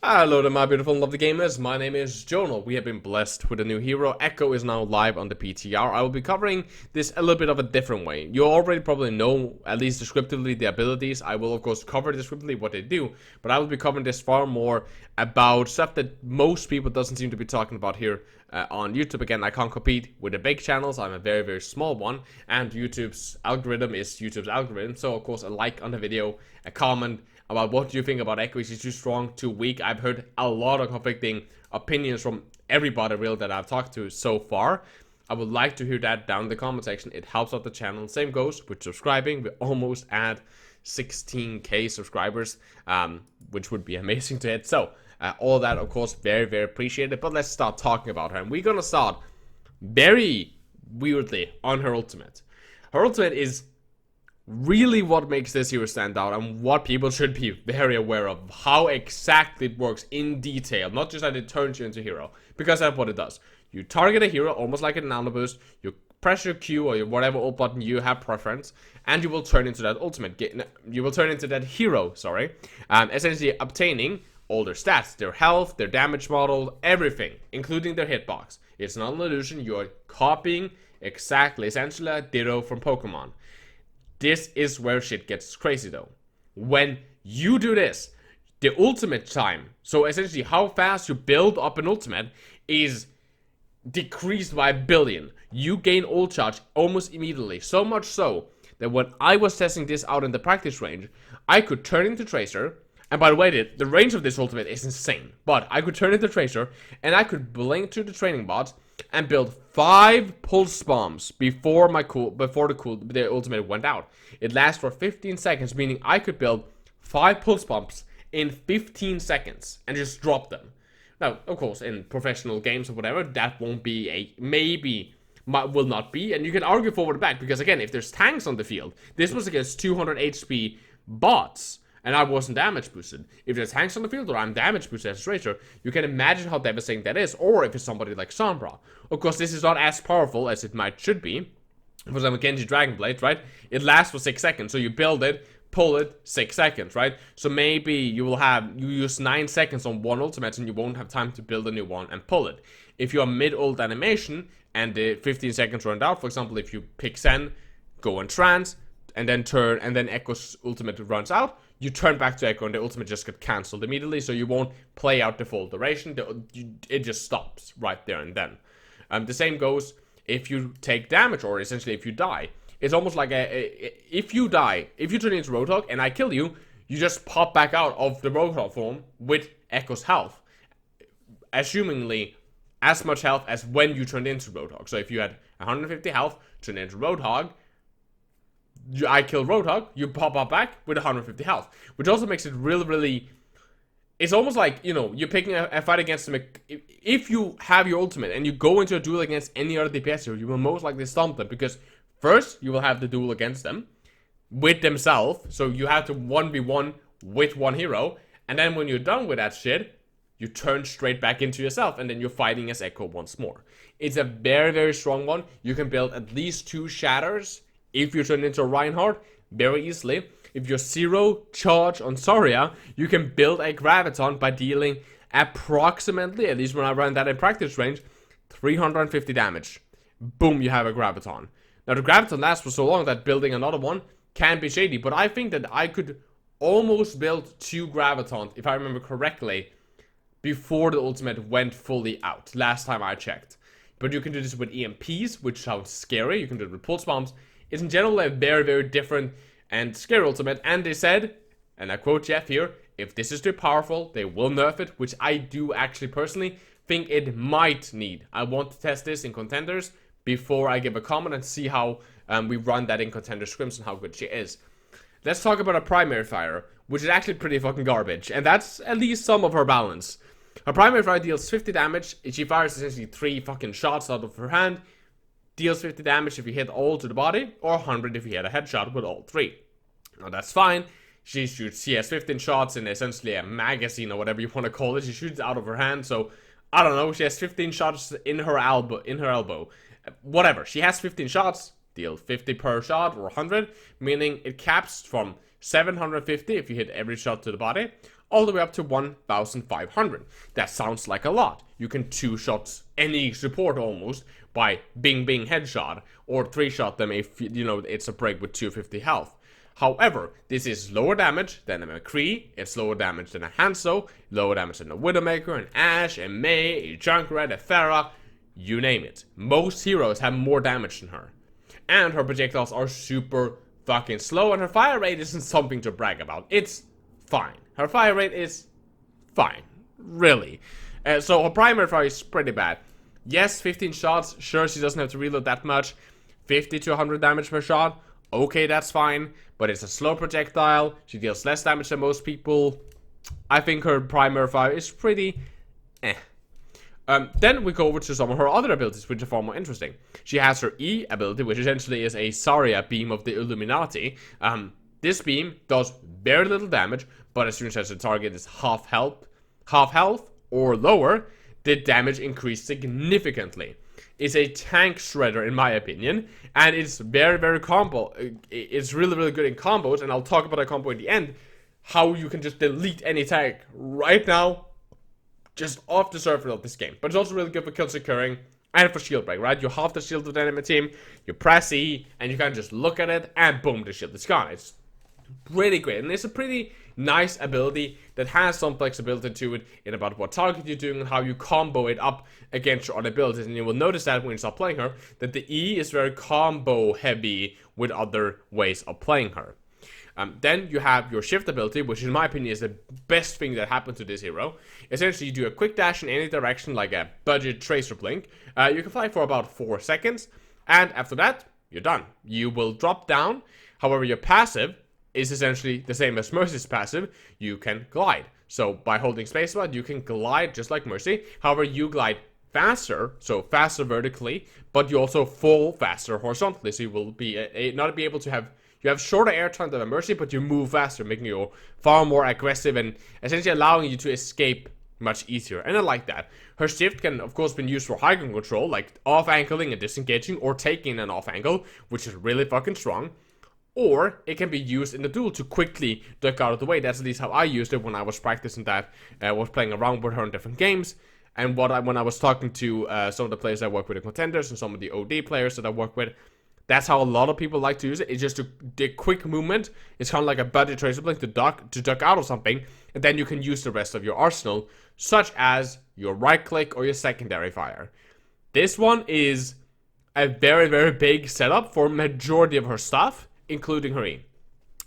Hello there, my beautiful and lovely gamers. My name is Jonal. We have been blessed with a new hero. Echo is now live on the PTR. I will be covering this a little bit of a different way. You already probably know, at least descriptively, the abilities. I will, of course, cover descriptively what they do, but I will be covering this far more about stuff that most people doesn't seem to be talking about here on YouTube. Again, I can't compete with the big channels. I'm a very, very small one, and YouTube's algorithm is YouTube's algorithm. So, of course, a like on the video, a comment about what do you think about Echo. Is he too strong, too weak? I've heard a lot of conflicting opinions from everybody really that I've talked to so far. I would like to hear that down in the comment section. It helps out the channel. Same goes with subscribing. We almost at 16k subscribers, which would be amazing to hit. So all that, of course, very, very appreciated. But let's start talking about her. And we're gonna start very weirdly on her ultimate. Her ultimate is really what makes this hero stand out and what people should be very aware of, how exactly it works in detail, not just that it turns you into a hero, because that's what it does. You target a hero almost like a nano boost, you press your Q or your whatever ult button you have preference, and you will turn into that ultimate, you will turn into that hero, essentially obtaining all their stats, their health, their damage model, everything, including their hitbox. It's not an illusion, you're copying exactly, essentially a ditto from Pokemon. This is where shit gets crazy though. When you do this, the ultimate time, so essentially how fast you build up an ultimate, is decreased by a billion. You gain ult charge almost immediately. So much so that when I was testing this out in the practice range, I could turn into Tracer. And by the way, the range of this ultimate is insane. But I could turn into Tracer, and I could blink to the training bot and build 5 pulse bombs before the ultimate went out. It lasts for 15 seconds, meaning I could build 5 pulse bombs in 15 seconds and just drop them. Now, of course, in professional games or whatever, that won't be will not be, and you can argue forward and back, because again, if there's tanks on the field, this was against 200 HP bots, and I wasn't damage boosted. If there's tanks on the field or I'm damage boosted as a Tracer, you can imagine how devastating that is. Or if it's somebody like Sombra. Of course, this is not as powerful as it should be. For example, Genji Dragonblade, right? It lasts for 6 seconds. So you build it, pull it, 6 seconds, right? So maybe you use 9 seconds on one ultimate and you won't have time to build a new one and pull it. If you are mid-ult animation and the 15 seconds run out, for example, if you pick Zen, go in trance, and then Echo's ultimate runs out, you turn back to Echo and the ultimate just gets cancelled immediately, so you won't play out the full duration. It just stops right there and then. The same goes if you take damage, or essentially if you die. It's almost like if you die, if you turn into Roadhog and I kill you, you just pop back out of the Roadhog form with Echo's health, assumingly as much health as when you turned into Roadhog. So if you had 150 health, turned into Roadhog, I kill Roadhog, you pop up back with 150 health, which also makes it really, really. It's almost like, you know, you're picking a fight against them. If you have your ultimate and you go into a duel against any other DPS hero, you will most likely stomp them, because first you will have the duel against them with themselves, so you have to 1v1 with one hero, and then when you're done with that shit, you turn straight back into yourself, and then you're fighting as Echo once more. It's a very, very strong one. You can build at least 2 shatters if you turn into a Reinhardt very easily. If you're 0 charge on Zarya, you can build a Graviton by dealing approximately, at least when I ran that in practice range, 350 damage. Boom, you have a Graviton. Now the Graviton lasts for so long that building another one can be shady, but I think that I could almost build 2 Gravitons, if I remember correctly, before the ultimate went fully out, last time I checked. But you can do this with EMPs, which sounds scary. You can do it with pulse bombs. It's in general a very, very different and scary ultimate, and they said, and I quote Jeff here, if this is too powerful, they will nerf it, which I do actually personally think it might need. I want to test this in contenders before I give a comment and see how we run that in contender scrims and how good she is. Let's talk about a primary fire, which is actually pretty fucking garbage, and that's at least some of her balance. Her primary fire deals 50 damage, she fires essentially 3 fucking shots out of her hand, deals 50 damage if you hit all to the body, or 100 if you hit a headshot with all 3. Now that's fine. She has 15 shots in essentially a magazine or whatever you want to call it. She shoots out of her hand, so I don't know. She has 15 shots in her elbow. Whatever. She has 15 shots, deal 50 per shot or 100, meaning it caps from 750 if you hit every shot to the body, all the way up to 1,500. That sounds like a lot. You can 2-shot any support almost by bing bing headshot, or 3-shot them if you know it's a break with 250 health. However, this is lower damage than a McCree, it's lower damage than a Hanzo, lower damage than a Widowmaker, an Ashe, a Mei, a Junkrat, a Pharah, you name it. Most heroes have more damage than her. And her projectiles are super fucking slow, and her fire rate isn't something to brag about. It's fine. Her fire rate is fine. Really. So her primary fire is pretty bad. Yes, 15 shots, sure, she doesn't have to reload that much. 50 to 100 damage per shot, okay, that's fine. But it's a slow projectile, she deals less damage than most people. I think her primary fire is pretty eh. Then we go over to some of her other abilities, which are far more interesting. She has her E ability, which essentially is a Zarya beam of the Illuminati. This beam does very little damage, but as soon as the target is half health or lower, the damage increased significantly. It's a tank shredder in my opinion, and it's very, very combo. It's really, really good in combos, and I'll talk about a combo in the end. How you can just delete any tank right now, just off the surface of this game. But it's also really good for kill securing and for shield break, right? You half the shield of the enemy team, you press E, and you can just look at it, and boom, the shield is gone. It's pretty great, and it's a pretty nice ability that has some flexibility to it in about what target you're doing and how you combo it up against your other abilities. And you will notice that when you start playing her, that the E is very combo heavy with other ways of playing her. Then you have your shift ability, which in my opinion is the best thing that happened to this hero. Essentially, you do a quick dash in any direction like a budget tracer blink. You can fly for about 4 seconds, and after that, you're done. You will drop down. However, your passive is essentially the same as Mercy's passive. You can glide. So by holding spacebar, you can glide just like Mercy. However, you glide faster, so faster vertically, but you also fall faster horizontally. So you will be not be able to have. You have shorter air time than a Mercy, but you move faster, making you far more aggressive and essentially allowing you to escape much easier. And I like that. Her shift can, of course, be used for high ground control, like off-angling and disengaging, or taking an off-angle, which is really fucking strong. Or it can be used in the duel to quickly duck out of the way. That's at least how I used it when I was practicing that. I was playing around with her in different games. And when I was talking to some of the players I work with in Contenders and some of the OD players that I work with, that's how a lot of people like to use it. It's just the quick movement. It's kind of like a budget tracer blink to duck out of something, and then you can use the rest of your arsenal, such as your right click or your secondary fire. This one is a very, very big setup for majority of her stuff, including her E.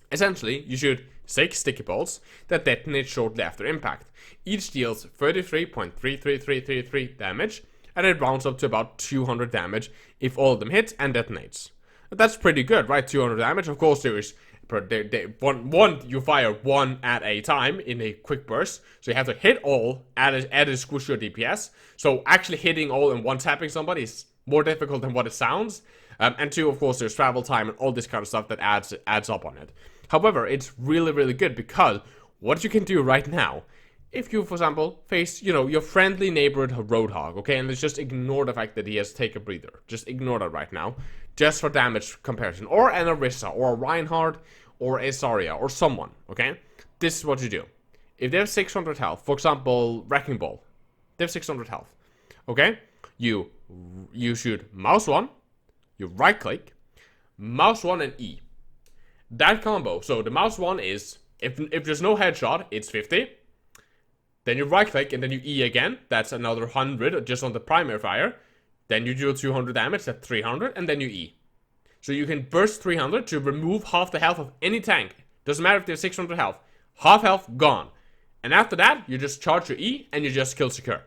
Essentially, you shoot 6 sticky balls that detonate shortly after impact. Each deals 33.33333 damage, and it rounds up to about 200 damage if all of them hit and detonates. That's pretty good, right? 200 damage. Of course, there is you fire one at a time in a quick burst, so you have to hit all at a squish your DPS. So actually hitting all and one tapping somebody is more difficult than what it sounds. And 2, of course, there's travel time and all this kind of stuff that adds up on it. However, it's really, really good because what you can do right now, if you, for example, face, your friendly neighborhood Roadhog, okay, and let's just ignore the fact that he has to take a breather. Just ignore that right now, just for damage comparison. Or an Orisa, or a Reinhardt, or a Zarya, or someone, okay? This is what you do. If they have 600 health, for example, Wrecking Ball, they have 600 health, okay? You shoot mouse 1, you right click, mouse 1 and E. That combo, so the mouse 1 is, if there's no headshot, it's 50. Then you right click and then you E again. That's another 100 just on the primary fire. Then you do 200 damage, that's 300, and then you E. So you can burst 300 to remove half the health of any tank. Doesn't matter if they have 600 health. Half health, gone. And after that, you just charge your E and you just kill secure.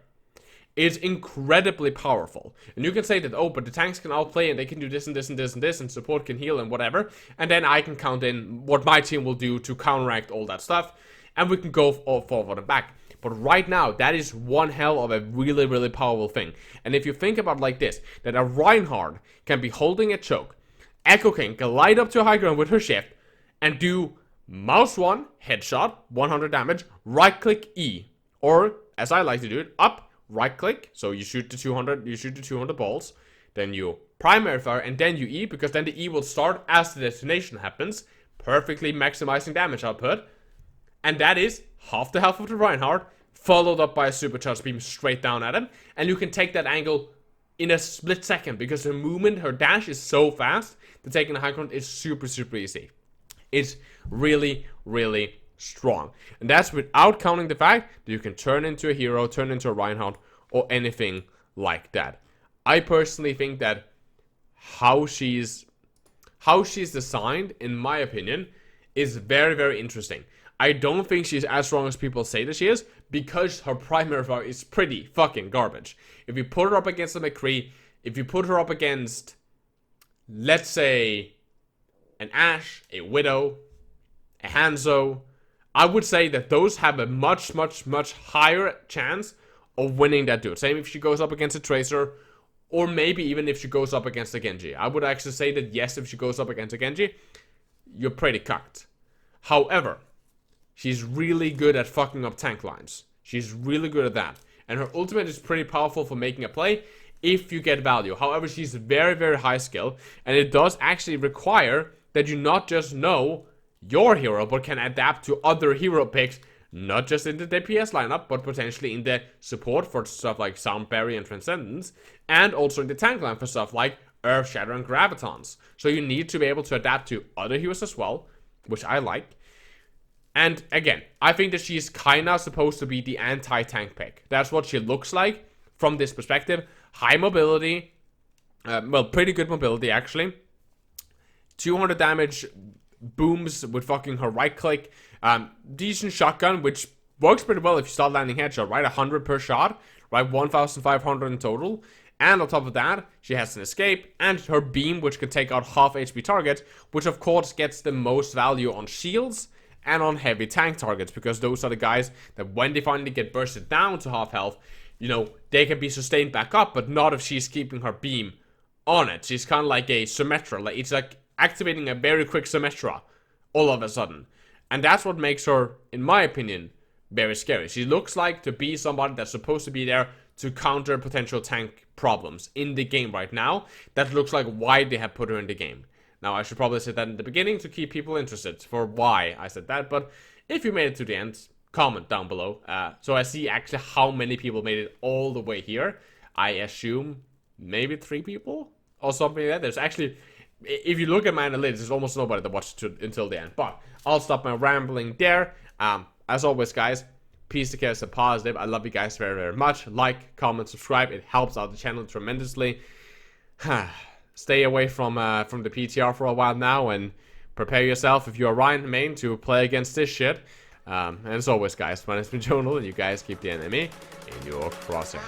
It's incredibly powerful. And you can say that, oh, but the tanks can outplay and they can do this and this and this and this, and support can heal and whatever. And then I can count in what my team will do to counteract all that stuff. And we can go forward and back. But right now, that is one hell of a really, really powerful thing. And if you think about it like this, that a Reinhardt can be holding a choke, Echo King can glide up to a high ground with her shift, and do mouse 1, headshot, 100 damage, right click E. Or, as I like to do it, up, right click, so you shoot the 200 balls, then you primary fire, and then you E, because then the E will start as the detonation happens, perfectly maximizing damage output. And that is half the health of the Reinhardt, followed up by a supercharged beam straight down at him. And you can take that angle in a split second, because her movement, her dash is so fast that taking the high ground is super, super easy. It's really, really strong. And that's without counting the fact that you can turn into a hero, turn into a Reinhardt, or anything like that. I personally think that how she's designed, in my opinion, is very, very interesting. I don't think she's as strong as people say that she is, because her primary power is pretty fucking garbage. If you put her up against a McCree, if you put her up against, let's say, an Ashe, a Widow, a Hanzo, I would say that those have a much, much, much higher chance of winning that dude. Same if she goes up against a Tracer, or maybe even if she goes up against a Genji. I would actually say that yes, if she goes up against a Genji, you're pretty cucked. However, she's really good at fucking up tank lines. She's really good at that. And her ultimate is pretty powerful for making a play if you get value. However, she's very, very high skill. And it does actually require that you not just know your hero, but can adapt to other hero picks. Not just in the DPS lineup, but potentially in the support for stuff like Sound Barrier and Transcendence. And also in the tank line for stuff like Earth Shatter and Gravitons. So you need to be able to adapt to other heroes as well, which I like. And again, I think that she's kind of supposed to be the anti-tank pick. That's what she looks like from this perspective. High mobility. Well, pretty good mobility, actually. 200 damage booms with fucking her right click. Decent shotgun, which works pretty well if you start landing headshot, right? 100 per shot, right? 1,500 in total. And on top of that, she has an escape and her beam, which can take out half HP targets, which of course gets the most value on shields and on heavy tank targets, because those are the guys that when they finally get bursted down to half health, you know, they can be sustained back up, but not if she's keeping her beam on it. She's kind of like a Symmetra. Like, it's like activating a very quick Symmetra all of a sudden. And that's what makes her, in my opinion, very scary. She looks like to be somebody that's supposed to be there to counter potential tank problems in the game right now. That looks like why they have put her in the game. Now, I should probably say that in the beginning to keep people interested for why I said that, but if you made it to the end, comment down below. So I see actually how many people made it all the way here. I assume maybe 3 people or something like that. There's actually, if you look at my analytics, there's almost nobody that watched it until the end. But I'll stop my rambling there. As always, guys, peace, to care, stay positive. I love you guys very, very much. Like, comment, subscribe. It helps out the channel tremendously. Stay away from the PTR for a while now, and prepare yourself if you're a Ryan main to play against this shit. And as always, guys, my name's been Jonal, and you guys keep the enemy in your crosshair.